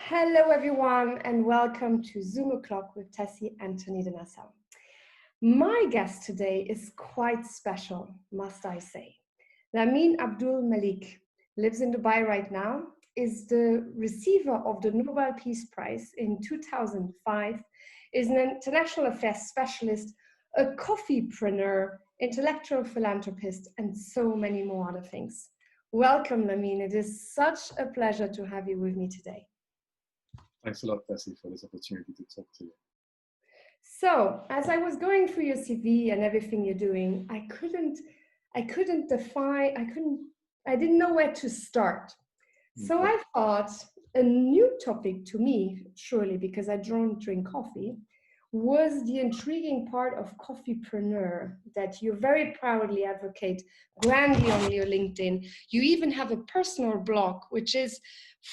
Hello everyone and welcome to Zoom O'Clock with Tessy Antony de Nassau. My guest today is quite special, must I say. Lameen Abdul-Malik lives in Dubai right now, is the receiver of the Nobel Peace Prize in 2005, is an international affairs specialist, a coffeepreneur, intellectual philanthropist, and so many more other things. Welcome, Lameen. It is such a pleasure to have you with me today. Thanks a lot, Tessy, for this opportunity to talk to you. So, as I was going through your CV and everything you're doing, I didn't know where to start. So I thought a new topic to me, surely because I don't drink coffee, was the intriguing part of coffeepreneur that you very proudly advocate grandly on your LinkedIn. You even have a personal blog, which is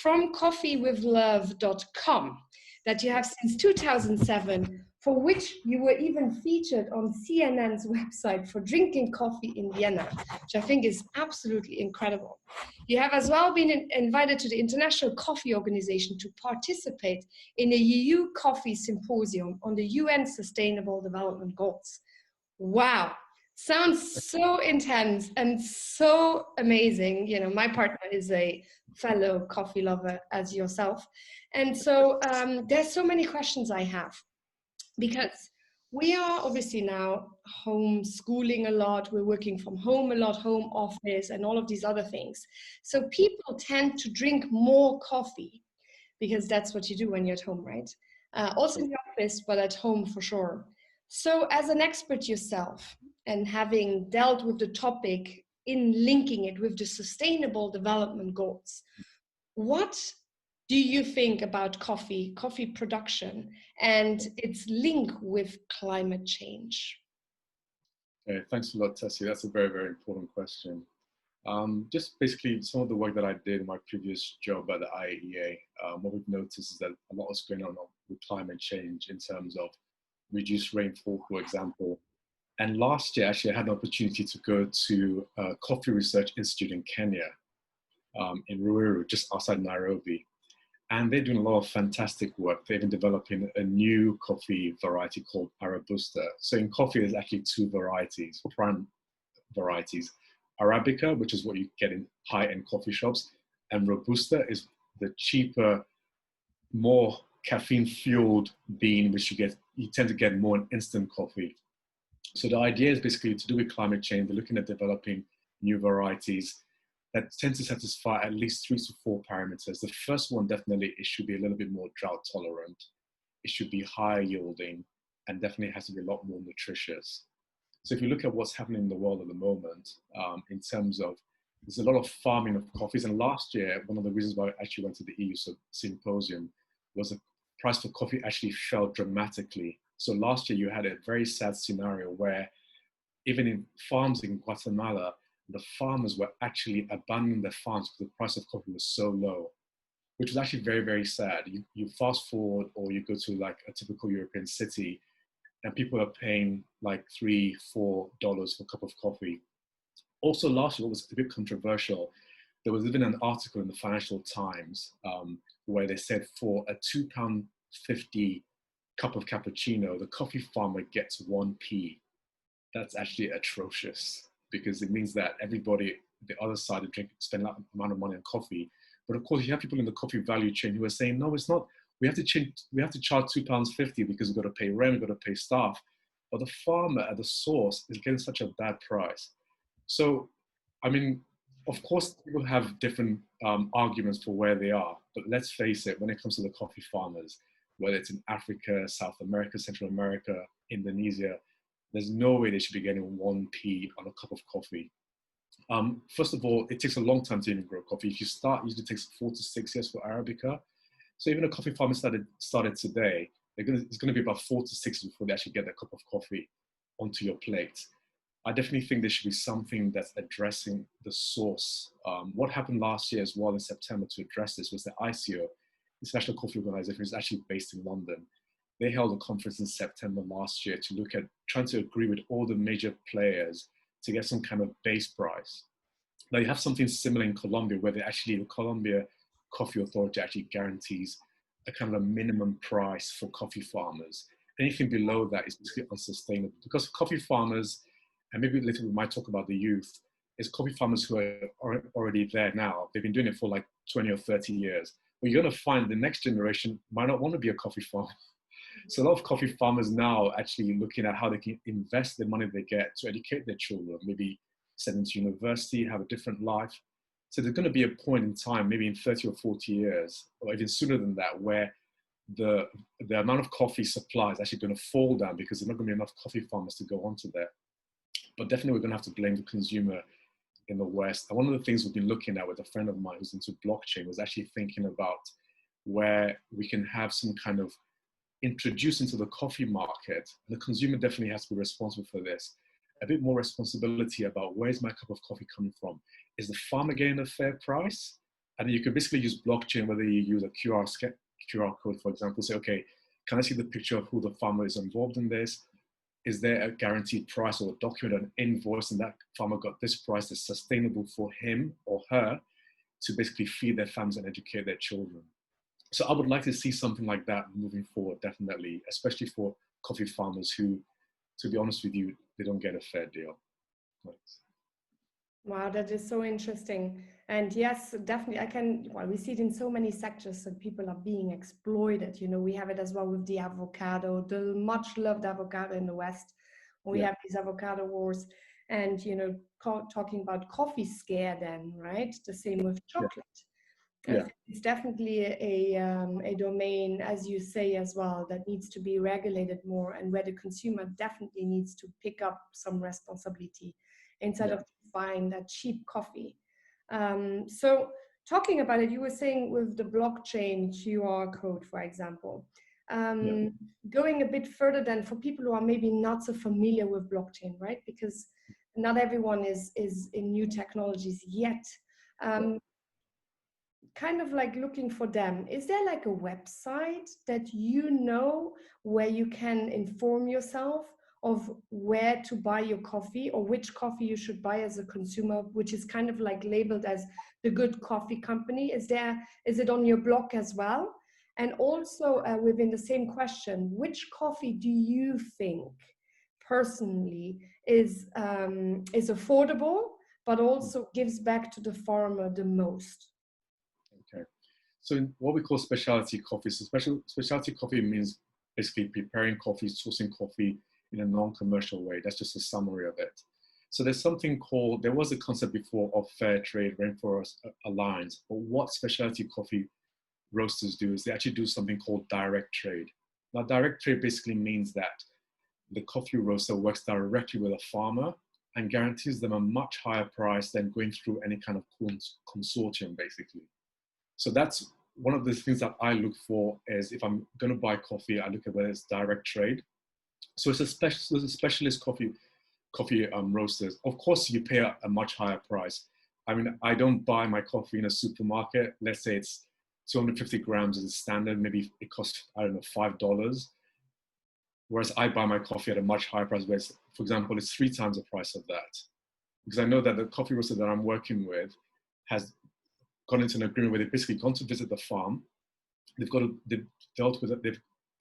fromcoffeewithlove.com, that you have since 2007, for which you were even featured on CNN's website for drinking coffee in Vienna, which I think is absolutely incredible. You have as well been invited to the International Coffee Organization to participate in a EU coffee symposium on the UN Sustainable Development Goals. Wow, sounds so intense and so amazing. You know, my partner is a fellow coffee lover as yourself. And so there's so many questions I have, because we are obviously now homeschooling a lot, we're working from home a lot, home office and all of these other things. So people tend to drink more coffee because that's what you do when you're at home, right? Also in the office, but at home for sure. So as an expert yourself and having dealt with the topic in linking it with the Sustainable Development Goals, what do you think about coffee production, and its link with climate change? Okay, thanks a lot, Tessie. That's a very, very important question. Just basically some of the work that I did in my previous job at the IAEA, what we've noticed is that a lot is going on with climate change in terms of reduced rainfall, for example. And last year, actually, I had an opportunity to go to a coffee research institute in Kenya, in Ruiru, just outside Nairobi. And they're doing a lot of fantastic work. They've been developing a new coffee variety called Arabusta. So in coffee, there's actually two varieties, prime varieties. Arabica, which is what you get in high-end coffee shops, and Robusta is the cheaper, more caffeine-fueled bean, which you tend to get more in instant coffee. So the idea is basically to do with climate change. They're looking at developing new varieties that tend to satisfy at least 3 to 4 parameters. The first one, definitely, it should be a little bit more drought tolerant. It should be higher yielding, and definitely has to be a lot more nutritious. So if you look at what's happening in the world at the moment, in terms of, there's a lot of farming of coffees. And last year, one of the reasons why I actually went to the EU symposium was the price for coffee actually fell dramatically. So last year you had a very sad scenario where even in farms in Guatemala, the farmers were actually abandoning their farms because the price of coffee was so low, which was actually very, very sad. You fast forward, or you go to like a typical European city, and people are paying like $3, $4 for a cup of coffee. Also last year, what was a bit controversial, there was even an article in the Financial Times where they said for a £2.50 cup of cappuccino, the coffee farmer gets 1p. That's actually atrocious, because it means that everybody, the other side, spend that amount of money on coffee. But of course, you have people in the coffee value chain who are saying, no, it's not. We have to charge £2.50 because we've got to pay rent, we've got to pay staff. But the farmer at the source is getting such a bad price. So, I mean, of course, people have different arguments for where they are. But let's face it, when it comes to the coffee farmers, whether it's in Africa, South America, Central America, Indonesia, there's no way they should be getting 1p on a cup of coffee. First of all, it takes a long time to even grow coffee. If you start, it usually takes 4 to 6 years for Arabica. So even a coffee farmer started today, it's going to be about 4 to 6 years before they actually get their cup of coffee onto your plate. I definitely think there should be something that's addressing the source. What happened last year as well in September to address this was the ICO, International Coffee Organization, is actually based in London. They held a conference in September last year to look at trying to agree with all the major players to get some kind of base price. Now you have something similar in Colombia, where the Colombia Coffee Authority actually guarantees a kind of a minimum price for coffee farmers. Anything below that is basically unsustainable, because coffee farmers, and maybe later we might talk about the youth, is coffee farmers who are already there now. They've been doing it for like 20 or 30 years. But you're going to find the next generation might not want to be a coffee farmer. So a lot of coffee farmers now actually looking at how they can invest the money they get to educate their children, maybe send them to university, have a different life. So there's going to be a point in time, maybe in 30 or 40 years, or even sooner than that, where the amount of coffee supply is actually going to fall down because there's not going to be enough coffee farmers to go onto there. But definitely we're going to have to blame the consumer in the West. And one of the things we've been looking at with a friend of mine who's into blockchain was actually thinking about where we can have some kind of introduce into the coffee market. The consumer definitely has to be responsible for this. A bit more responsibility about where's my cup of coffee coming from? Is the farmer getting a fair price? And you can basically use blockchain, whether you use a QR code, for example, say, okay, can I see the picture of who the farmer is involved in this? Is there a guaranteed price or a document, an invoice, and that farmer got this price that's sustainable for him or her to basically feed their families and educate their children? So I would like to see something like that moving forward, definitely, especially for coffee farmers who, to be honest with you, they don't get a fair deal. Thanks. Wow, that is so interesting. And yes, definitely, well, we see it in so many sectors that people are being exploited. You know, we have it as well with the avocado, the much loved avocado in the West. We have these avocado wars, and, you know, talking about coffee scare then, right? The same with chocolate. Yeah. It's definitely a domain, as you say as well, that needs to be regulated more, and where the consumer definitely needs to pick up some responsibility instead of buying that cheap coffee. So talking about it, you were saying with the blockchain QR code, for example, going a bit further then for people who are maybe not so familiar with blockchain, right? Because not everyone is in new technologies yet. Kind of like looking for them, is there like a website that you know where you can inform yourself of where to buy your coffee, or which coffee you should buy as a consumer, which is kind of like labeled as the good coffee company? Is it on your blog as well? And also within the same question, which coffee do you think personally is affordable but also gives back to the farmer the most? Okay, so what we call specialty coffee. So specialty coffee means basically preparing coffee, sourcing coffee in a non-commercial way. That's just a summary of it. So there was a concept before of fair trade, Rainforest Alliance, but what specialty coffee roasters do is they actually do something called direct trade. Now, direct trade basically means that the coffee roaster works directly with a farmer and guarantees them a much higher price than going through any kind of consortium, basically. So that's one of the things that I look for. Is if I'm going to buy coffee, I look at whether it's direct trade. So it's a specialist coffee roasters. Of course, you pay a much higher price. I mean, I don't buy my coffee in a supermarket. Let's say it's 250 grams as a standard. Maybe it costs, I don't know, $5. Whereas I buy my coffee at a much higher price, where, for example, it's 3 times the price of that. Because I know that the coffee roaster that I'm working with has gone into an agreement where they've basically gone to visit the farm. They've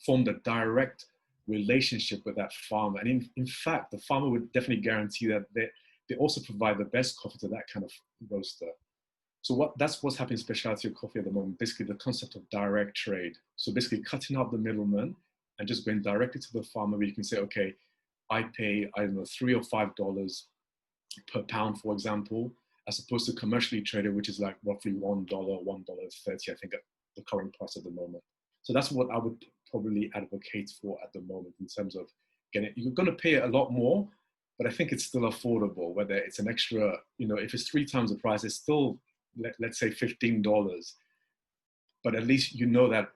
formed a direct relationship with that farmer. And in fact, the farmer would definitely guarantee that they also provide the best coffee to that kind of roaster. So that's what's happening in specialty coffee at the moment, basically the concept of direct trade. So basically cutting out the middleman and just going directly to the farmer, where you can say, okay, I pay, I don't know, $3 or $5 per pound, for example, as opposed to commercially traded, which is like roughly $1, $1.30, I think, at the current price at the moment. So that's what I would probably advocate for at the moment in terms of getting it. You're going to pay a lot more, but I think it's still affordable. Whether it's an extra, if it's 3 times the price, it's still, let's say $15. But at least you know that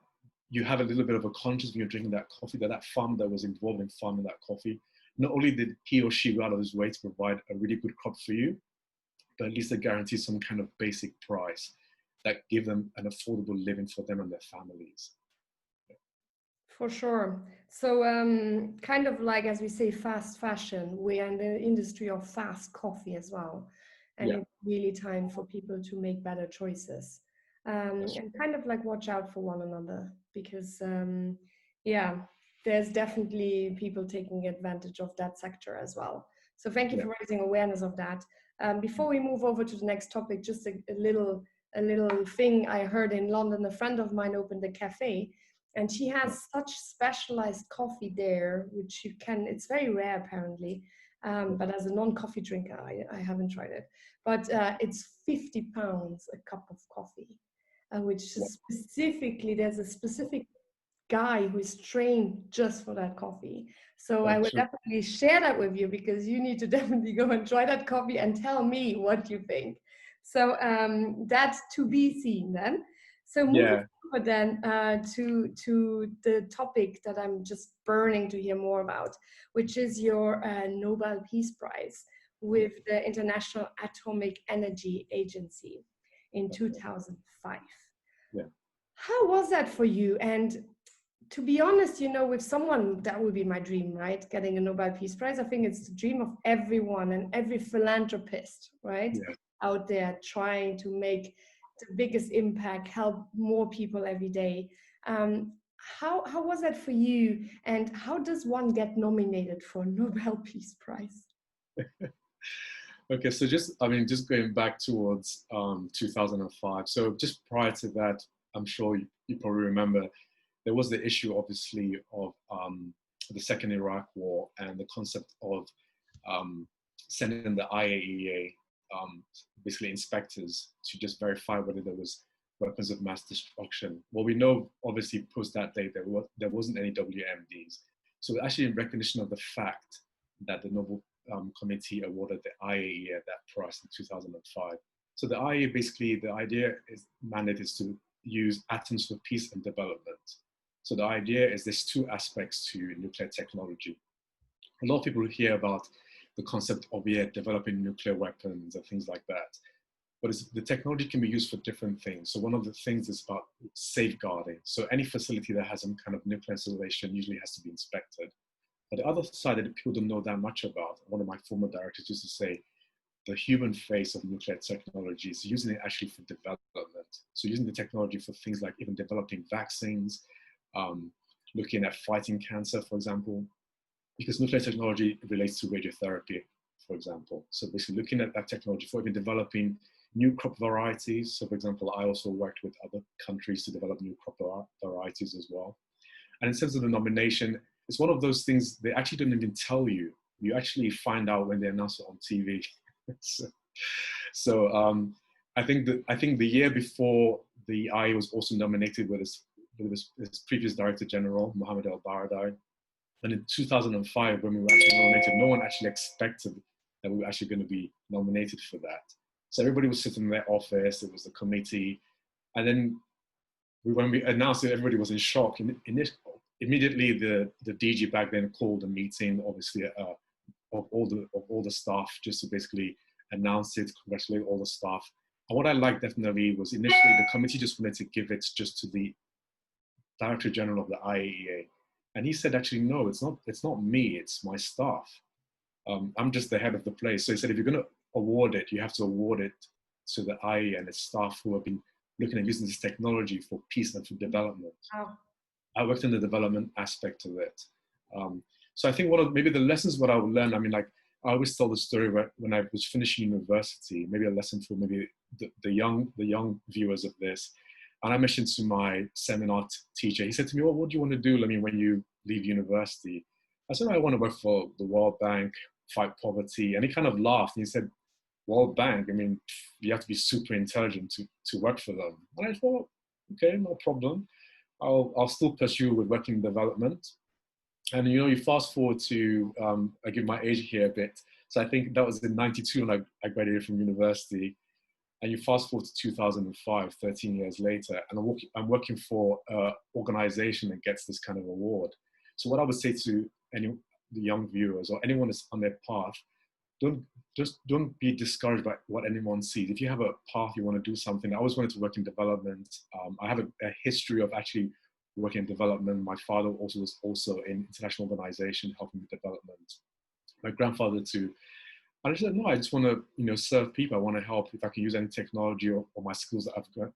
you have a little bit of a conscience when you're drinking that coffee, that farmer that was involved in farming that coffee, not only did he or she go out of his way to provide a really good crop for you, but at least they guarantee some kind of basic price that give them an affordable living for them and their families. For sure. So kind of like, as we say, fast fashion, we are in the industry of fast coffee as well. And it's really time for people to make better choices. And kind of like watch out for one another, because yeah, there's definitely people taking advantage of that sector as well. So thank you for raising awareness of that. Before we move over to the next topic, just a little thing I heard in London. A friend of mine opened a cafe, and she has such specialized coffee there, which you can, it's very rare apparently, but as a non-coffee drinker, I haven't tried it. But it's £50 a cup of coffee, which is specifically, there's a specific guy who is trained just for that coffee. So I will definitely share that with you, because you need to definitely go and try that coffee and tell me what you think. So that's to be seen then. So moving over then to the topic that I'm just burning to hear more about, which is your Nobel Peace Prize with the International Atomic Energy Agency in 2005. Yeah. How was that for you? And to be honest, you know, with someone, that would be my dream, right? Getting a Nobel Peace Prize. I think it's the dream of everyone and every philanthropist, right? Yeah. Out there trying to make the biggest impact, help more people every day. How was that for you? And how does one get nominated for a Nobel Peace Prize? Okay, so just going back towards 2005. So just prior to that, I'm sure you probably remember, there was the issue, obviously, of the Second Iraq War and the concept of sending the IAEA, basically inspectors, to just verify whether there was weapons of mass destruction. Well, we know, obviously, post that date, there wasn't any WMDs. So actually, in recognition of the fact that the Nobel Committee awarded the IAEA that prize in 2005. So the IAEA, basically, the mandate is to use atoms for peace and development. So the idea is there's two aspects to nuclear technology. A lot of people hear about the concept of developing nuclear weapons and things like that. But the technology can be used for different things. So one of the things is about safeguarding. So any facility that has some kind of nuclear installation usually has to be inspected. But the other side that people don't know that much about, one of my former directors used to say, the human face of nuclear technology is using it actually for development. So using the technology for things like even developing vaccines, looking at fighting cancer, for example, because nuclear technology relates to radiotherapy, for example. So basically looking at that technology for even developing new crop varieties. So for example, I also worked with other countries to develop new crop varieties as well. And in terms of the nomination, it's one of those things they actually don't even tell you. You actually find out when they announce it on TV. So I think the year before, the IAEA was also nominated with his previous Director General, Mohammed El-Baradei. And in 2005, when we were actually nominated, no one actually expected that we were actually going to be nominated for that. So everybody was sitting in their office, it was the committee. And then when we announced it, everybody was in shock. Immediately, the DG back then called a meeting, obviously, of all the staff, just to basically announce it, congratulate all the staff. And what I liked definitely was initially the committee just wanted to give it just to the Director General of the IAEA. And he said, actually, no, it's not me, it's my staff. I'm just the head of the place. So he said, if you're going to award it, you have to award it to the IAEA and its staff who have been looking at using this technology for peace and for development. Wow. I worked in the development aspect of it. So I think one of maybe the lessons what I would learn, I mean, like I always tell the story where when I was finishing university, maybe a lesson for maybe the young viewers of this. And I mentioned to my seminar teacher, he said to me, well, what do you want to do, I mean, when you leave university? I said, I want to work for the World Bank, fight poverty. And he kind of laughed and he said, World Bank, I mean, you have to be super intelligent to work for them. And I thought, okay, no problem. I'll still pursue with working development. And you know, you fast forward to, I give my age here a bit. So I think that was in 92 when I graduated from university. And you fast forward to 2005, 13 years later, and I'm working for an organization that gets this kind of award. So what I would say to the young viewers or anyone that's on their path, don't be discouraged by what anyone sees. If you have a path, you want to do something. I always wanted to work in development. I have a history of actually working in development. My father also was in international organization, helping with development. My grandfather too. And I said, no, I just want to, serve people. I want to help. If I can use any technology or my skills that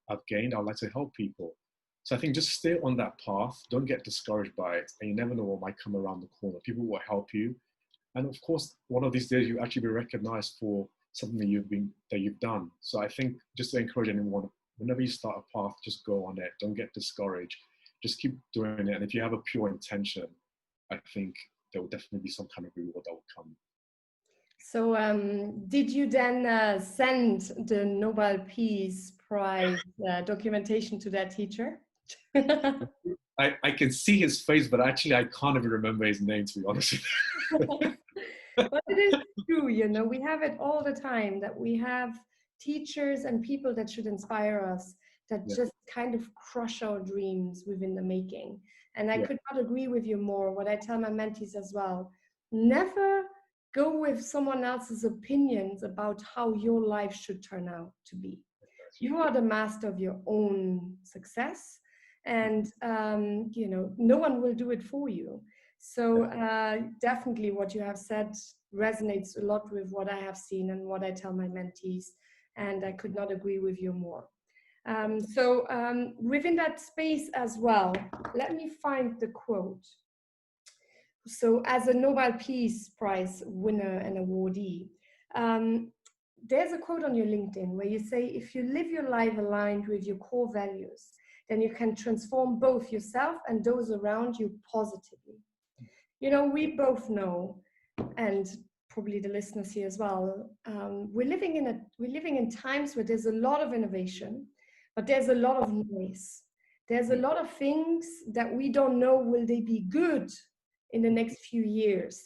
I've gained, I'd like to help people. So I think just stay on that path. Don't get discouraged by it. And you never know what might come around the corner. People will help you. And of course, one of these days, you actually be recognized for something that you've done. So I think just to encourage anyone, whenever you start a path, just go on it. Don't get discouraged. Just keep doing it. And if you have a pure intention, I think there will definitely be some kind of reward that will come. So did you then send the Nobel Peace Prize documentation to that teacher? I can see his face, but actually I can't even remember his name, to be honest with you. But it is true, you know, we have it all the time, that we have teachers and people that should inspire us, that just kind of crush our dreams within the making. And I could not agree with you more. What I tell my mentees as well, never go with someone else's opinions about how your life should turn out to be. You are the master of your own success, and you know, no one will do it for you. So definitely what you have said resonates a lot with what I have seen and what I tell my mentees, and I could not agree with you more. So within that space as well, let me find the quote. So as a Nobel Peace Prize winner and awardee, there's a quote on your LinkedIn where you say, if you live your life aligned with your core values, then you can transform both yourself and those around you positively. You know, we both know, and probably the listeners here as well, we're living in times where there's a lot of innovation, but there's a lot of noise. There's a lot of things that we don't know, will they be good in the next few years?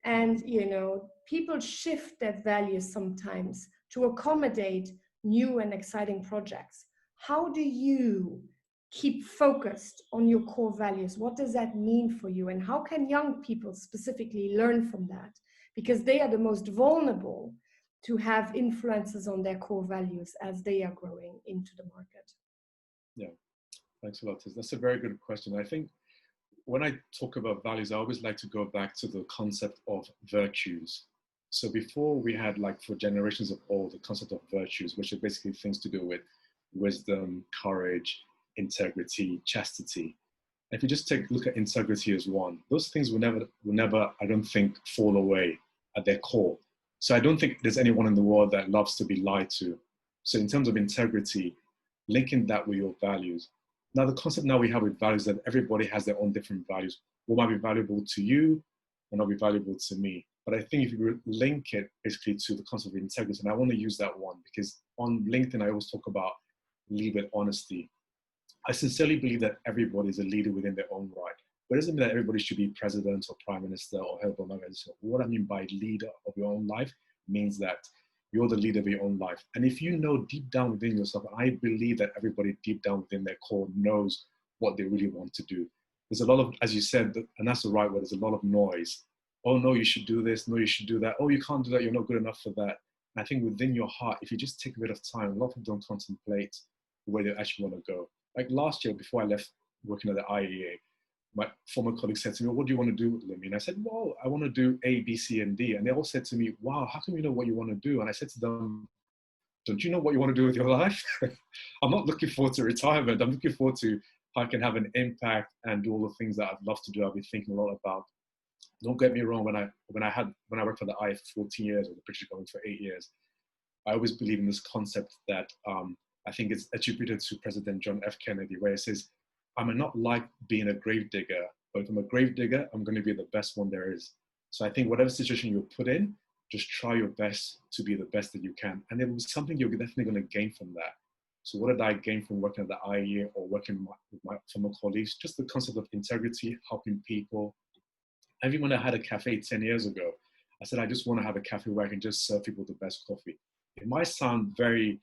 And, you know, people shift their values sometimes to accommodate new and exciting projects. How do you keep focused on your core values? What does that mean for you? And how can young people specifically learn from that? Because they are the most vulnerable to have influences on their core values as they are growing into the market. Yeah, thanks a lot, Tess. That's a very good question. I think when I talk about values, I always like to go back to the concept of virtues. So before we had, like for generations of old, the concept of virtues, which are basically things to do with wisdom, courage, integrity, chastity. If you just take a look at integrity as one, those things will never, I don't think, fall away at their core. So I don't think there's anyone in the world that loves to be lied to. So in terms of integrity, linking that with your values. Now the concept now we have with values that everybody has their own different values. What might be valuable to you will not be valuable to me. But I think if you link it basically to the concept of integrity, and I want to use that one because on LinkedIn, I always talk about lead with honesty. I sincerely believe that everybody is a leader within their own right. But it doesn't mean that everybody should be president or prime minister or head of organization. What I mean by leader of your own life means that you're the leader of your own life. And if you know deep down within yourself, I believe that everybody deep down within their core knows what they really want to do. There's a lot of, as you said, and that's the right word, there's a lot of noise. Oh, no, you should do this. No, you should do that. Oh, you can't do that. You're not good enough for that. And I think within your heart, if you just take a bit of time, a lot of people don't contemplate where they actually want to go. Like last year, before I left working at the IAEA, my former colleagues said to me, what do you want to do, Lameen? I said, well, I want to do A, B, C, and D. And they all said to me, wow, how come you know what you want to do? And I said to them, don't you know what you want to do with your life? I'm not looking forward to retirement. I'm looking forward to how I can have an impact and do all the things that I'd love to do. I've been thinking a lot about. Don't get me wrong, when I worked for the IA for 14 years, or the British government for 8 years, I always believe in this concept that I think it's attributed to President John F. Kennedy, where it says, I may not like being a grave digger, but if I'm a grave digger, I'm going to be the best one there is. So I think whatever situation you're put in, just try your best to be the best that you can. And it was something you're definitely going to gain from that. So what did I gain from working at the IAEA or working with my former colleagues? Just the concept of integrity, helping people. Even when I had a cafe 10 years ago, I said, I just want to have a cafe where I can just serve people the best coffee. It might sound very,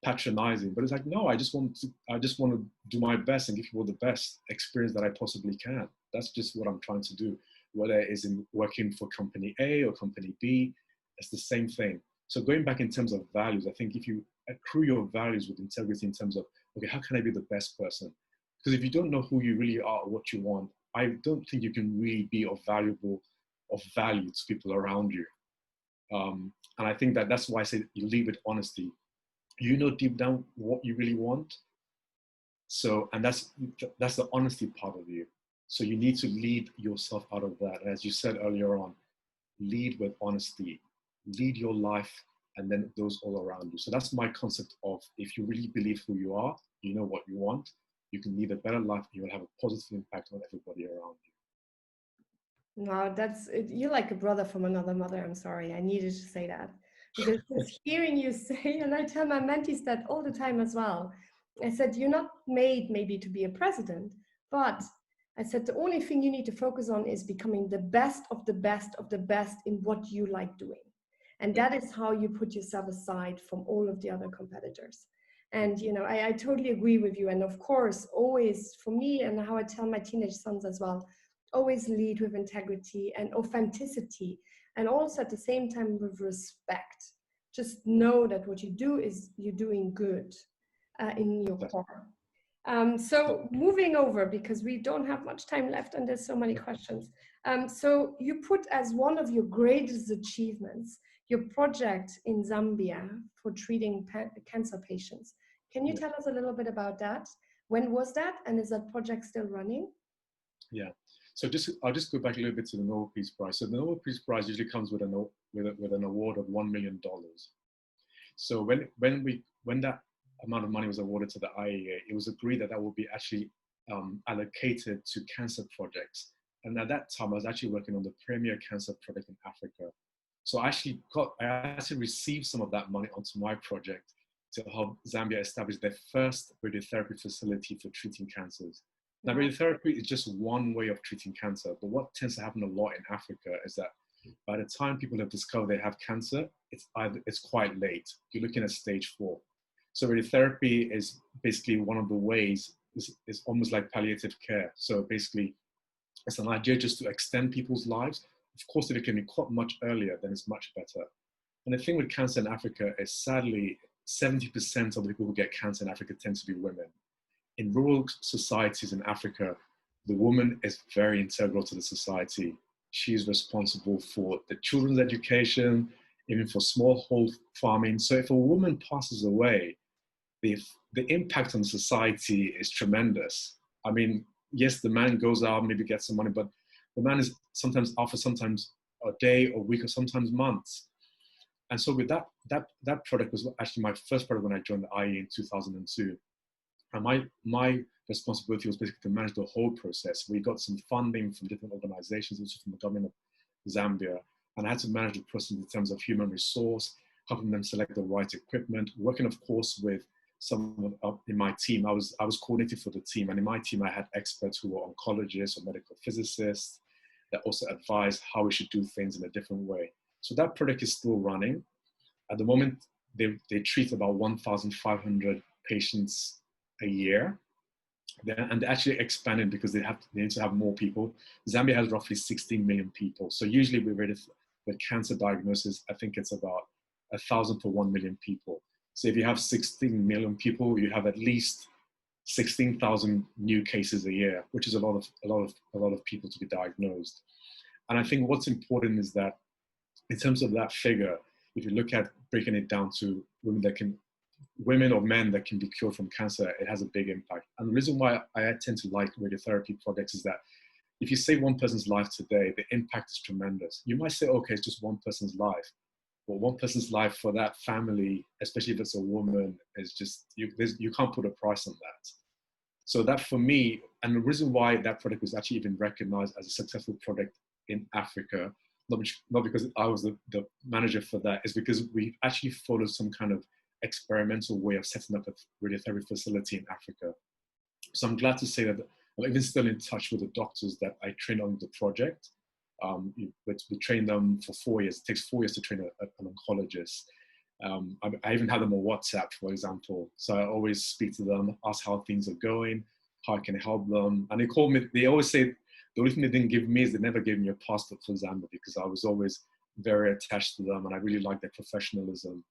patronizing, but it's like, no, I just want to do my best and give people the best experience that I possibly can. That's just what I'm trying to do. Whether it is in working for company A or company B, it's the same thing. So going back in terms of values, I think if you accrue your values with integrity in terms of, okay, how can I be the best person? Because if you don't know who you really are or what you want, I don't think you can really be of value to people around you. And I think that's why I say you lead with honesty. You know deep down what you really want. So, and that's the honesty part of you. So you need to lead yourself out of that. And as you said earlier on, lead with honesty, lead your life, and then those all around you. So that's my concept of, if you really believe who you are, you know what you want, you can lead a better life, you will have a positive impact on everybody around you. No, that's it. You're like a brother from another mother. I'm sorry, I needed to say that, because just hearing you say, and I tell my mentees that all the time as well. I said, you're not made maybe to be a president, but I said the only thing you need to focus on is becoming the best of the best of the best in what you like doing. And that is how you put yourself aside from all of the other competitors. And you know, I totally agree with you. And of course, always for me, and how I tell my teenage sons as well, always lead with integrity and authenticity, and also at the same time with respect. Just know that what you do is you're doing good in your core. So moving over, because we don't have much time left and there's so many questions. So you put as one of your greatest achievements your project in Zambia for treating cancer patients. Can you tell us a little bit about that? When was that, and is that project still running? Yeah. So I'll just go back a little bit to the Nobel Peace Prize. So the Nobel Peace Prize usually comes with an award of $1 million. So when that amount of money was awarded to the IAEA, it was agreed that that would be actually allocated to cancer projects. And at that time, I was actually working on the premier cancer project in Africa. So I actually received some of that money onto my project to help Zambia establish their first radiotherapy facility for treating cancers. Now, radiotherapy is just one way of treating cancer, but what tends to happen a lot in Africa is that by the time people have discovered they have cancer, it's quite late. You're looking at stage 4. So radiotherapy is basically one of the ways, is almost like palliative care. So basically, it's an idea just to extend people's lives. Of course, if it can be caught much earlier, then it's much better. And the thing with cancer in Africa is, sadly, 70% of the people who get cancer in Africa tend to be women. In rural societies in Africa, the woman is very integral to the society. She is responsible for the children's education, even for smallhold farming. So if a woman passes away, the impact on society is tremendous. I mean, yes, the man goes out, maybe gets some money, but the man is sometimes out for sometimes a day, a week, or sometimes months. And so with that product was actually my first product when I joined the IAEA in 2002. And my responsibility was basically to manage the whole process. We got some funding from different organizations, also from the government of Zambia. And I had to manage the process in terms of human resource, helping them select the right equipment, working, of course, with someone in my team. I was coordinated for the team. And in my team, I had experts who were oncologists or medical physicists that also advised how we should do things in a different way. So that product is still running. At the moment, they treat about 1,500 patients a year, and they're actually expanding because they need to have more people. Zambia has roughly 16 million people. So usually with cancer diagnosis, I think it's about 1,000 per 1 million people. So if you have 16 million people, you have at least 16,000 new cases a year, which is a lot of people to be diagnosed. And I think what's important is that in terms of that figure, if you look at breaking it down to women or men that can be cured from cancer, it has a big impact. And the reason why I tend to like radiotherapy projects is that if you save one person's life today, the impact is tremendous. You might say, okay, it's just one person's life. But one person's life for that family, especially if it's a woman, is just, you can't put a price on that. So that for me, and the reason why that product was actually even recognized as a successful product in Africa, not because I was the manager for that, is because we actually followed some kind of experimental way of setting up a radiotherapy facility in Africa. So I'm glad to say that I'm even still in touch with the doctors that I trained on the project. We train them for 4 years. It takes 4 years to train an oncologist. I even have them on WhatsApp, for example. So I always speak to them, ask how things are going, how I can help them. And they call me, they always say, the only thing they didn't give me is they never gave me a passport for Zambia, because I was always very attached to them and I really like their professionalism.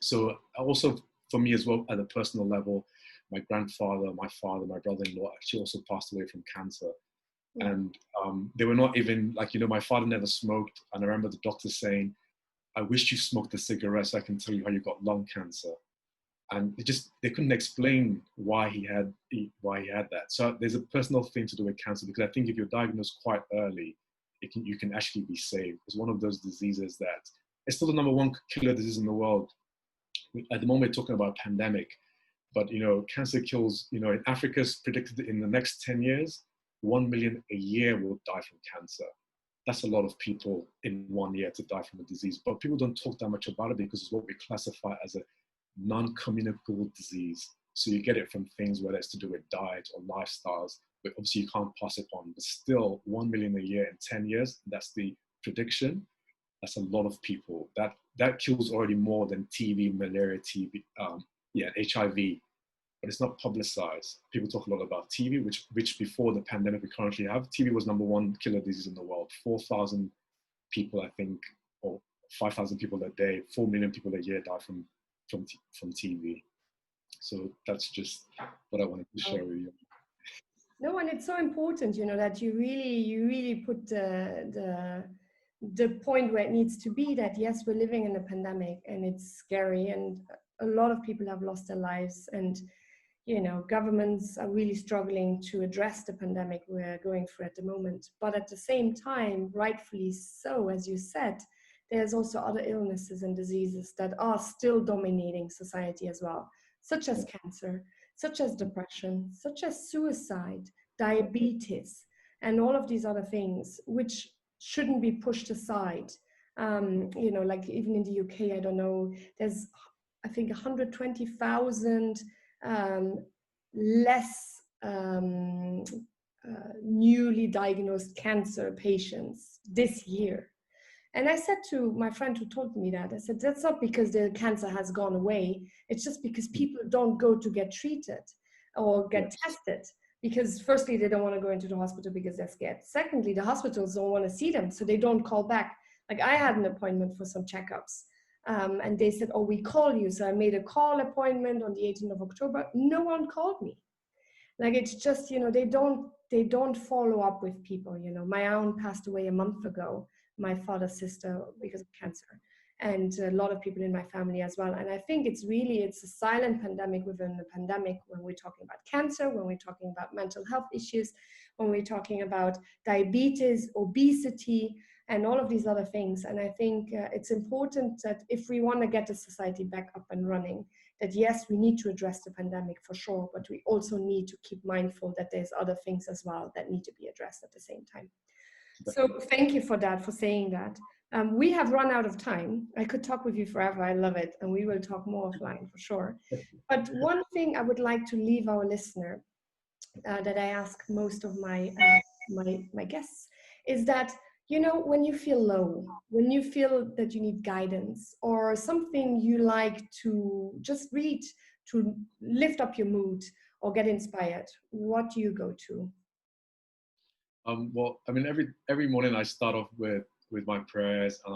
So also for me as well, at a personal level, my grandfather, my father, my brother-in-law actually also passed away from cancer. And they were not even like, my father never smoked. And I remember the doctor saying, I wish you smoked a cigarette so I can tell you how you got lung cancer. and they couldn't explain why he had that. So there's a personal thing to do with cancer, because I think if you're diagnosed quite early, you can actually be saved. It's one of those diseases that it's still the #1 killer disease in the world. At the moment, we're talking about a pandemic, but cancer kills. In Africa's predicted in the next 10 years, 1 million a year will die from cancer. That's a lot of people in 1 year to die from a disease, but people don't talk that much about it because it's what we classify as a non-communicable disease. So you get it from things whether it's to do with diet or lifestyles, but obviously you can't pass it on. But still, 1 million a year in 10 years, that's the prediction. That's a lot of people. That kills already more than TB, malaria, HIV, but it's not publicized. People talk a lot about TB, which before the pandemic we currently have, TB was #1 killer disease in the world. 4,000 people, I think, or 5,000 people a day, 4 million people a year die from TB. So that's just what I wanted to share with you. No, and it's so important, that you really put the point where it needs to be, that yes, we're living in a pandemic and it's scary and a lot of people have lost their lives, and governments are really struggling to address the pandemic we're going through at the moment. But at the same time, rightfully so, as you said, there's also other illnesses and diseases that are still dominating society as well, such as cancer, such as depression, such as suicide, diabetes, and all of these other things, which shouldn't be pushed aside. Like even in the UK, I don't know, there's, I think, 120,000 less newly diagnosed cancer patients this year. And I said to my friend who told me that, I said, that's not because the cancer has gone away. It's just because people don't go to get treated or get tested. Because firstly, they don't want to go into the hospital because they're scared. Secondly, the hospitals don't want to see them, so they don't call back. Like I had an appointment for some checkups. And they said, oh, we call you. So I made a call appointment on the 18th of October. No one called me. Like, it's just, they don't follow up with people. My aunt passed away a month ago, my father's sister, because of cancer, and a lot of people in my family as well. And I think it's a silent pandemic within the pandemic, when we're talking about cancer, when we're talking about mental health issues, when we're talking about diabetes, obesity, and all of these other things. And I think it's important that if we want to get the society back up and running, that yes, we need to address the pandemic for sure, but we also need to keep mindful that there's other things as well that need to be addressed at the same time. So thank you for that, for saying that. We have run out of time. I could talk with you forever. I love it. And we will talk more offline for sure. But one thing I would like to leave our listener that I ask most of my guests is that, when you feel low, when you feel that you need guidance or something you like to just read to lift up your mood or get inspired, what do you go to? Well, I mean, every morning I start off with my prayers, and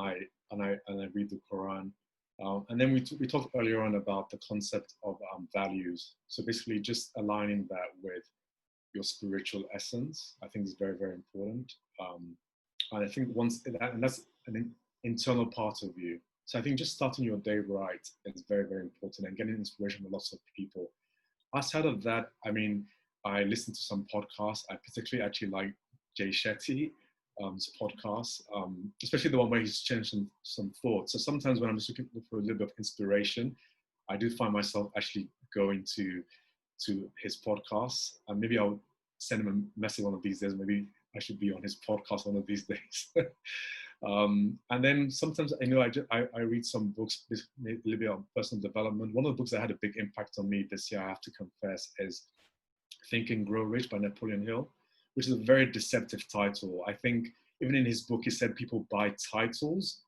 I read the Quran, and then we talked earlier on about the concept of values. So basically, just aligning that with your spiritual essence, I think is very, very important. And I think and that's an internal part of you. So I think just starting your day right is very, very important, and getting inspiration from lots of people. Outside of that, I mean, I listen to some podcasts. I particularly actually like Jay Shetty's podcast, especially the one where he's changed some thoughts. So sometimes when I'm just looking for a little bit of inspiration, I do find myself actually going to his podcasts. And maybe I'll send him a message one of these days. Maybe I should be on his podcast one of these days. And then sometimes I read some books, a little bit on personal development. One of the books that had a big impact on me this year, I have to confess, is Think and Grow Rich by Napoleon Hill, which is a very deceptive title. I think even in his book, he said people buy titles,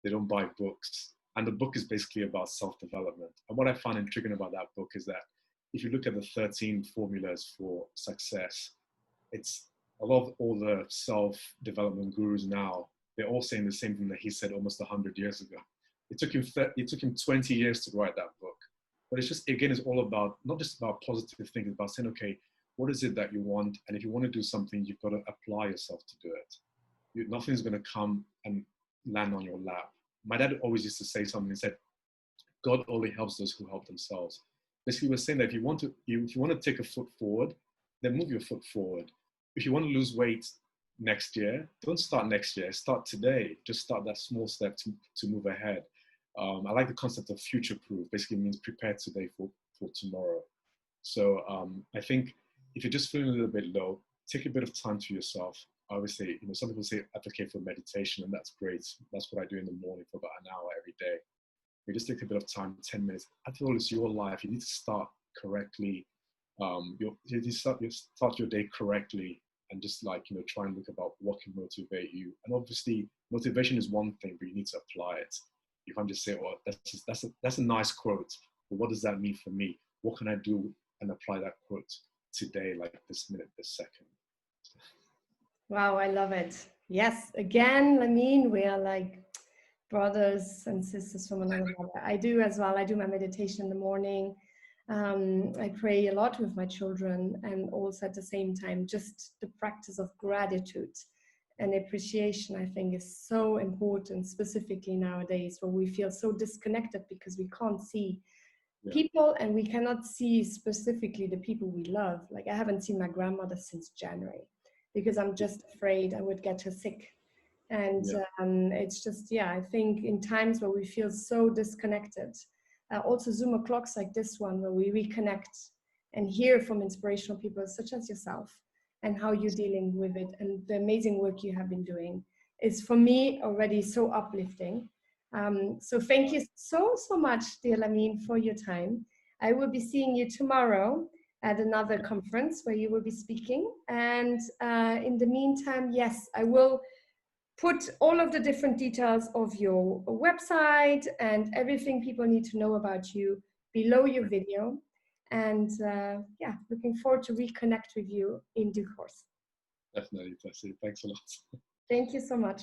they don't buy books. And the book is basically about self-development. And what I found intriguing about that book is that if you look at the 13 formulas for success, it's a lot of all the self-development gurus now, they're all saying the same thing that he said almost 100 years ago. It took him 20 years to write that book. But it's just, again, it's all about, not just about positive thinking, it's about saying, okay, what is it that you want? And if you want to do something, you've got to apply yourself to do it. Nothing's going to come and land on your lap. My dad always used to say something. He said, God only helps those who help themselves. Basically, we're saying that if you want to take a foot forward, then move your foot forward. If you want to lose weight next year, don't start next year. Start today. Just start that small step to move ahead. I like the concept of future-proof. Basically, means prepare today for tomorrow. So I think if you're just feeling a little bit low, take a bit of time to yourself. I always say, some people say advocate for meditation, and that's great. That's what I do in the morning for about an hour every day. You just take a bit of time, 10 minutes. After all, it's your life. You need to start correctly. You need to start your day correctly, and just try and look about what can motivate you. And obviously, motivation is one thing, but you need to apply it. You can't just say, "Oh, that's a nice quote," but what does that mean for me? What can I do and apply that quote today, like this minute, this second? Wow, I love it. Yes, again, Lameen, we are like brothers and sisters from another mother. I do as well. I do my meditation in the morning. I pray a lot with my children, and also at the same time, just the practice of gratitude and appreciation, I think, is so important, specifically nowadays where we feel so disconnected because we can't see people, and we cannot see specifically the people we love. Like, I haven't seen my grandmother since January because I'm just afraid I would get her sick. And it's just, I think in times where we feel so disconnected, also Zoom o'clocks like this one, where we reconnect and hear from inspirational people such as yourself and how you're dealing with it and the amazing work you have been doing, is for me already so uplifting. So thank you so much, dear Lameen, for your time. I will be seeing you tomorrow at another conference where you will be speaking. And in the meantime, yes, I will put all of the different details of your website and everything people need to know about you below your video. And looking forward to reconnect with you in due course. Definitely, Tessy. Thanks a lot. Thank you so much.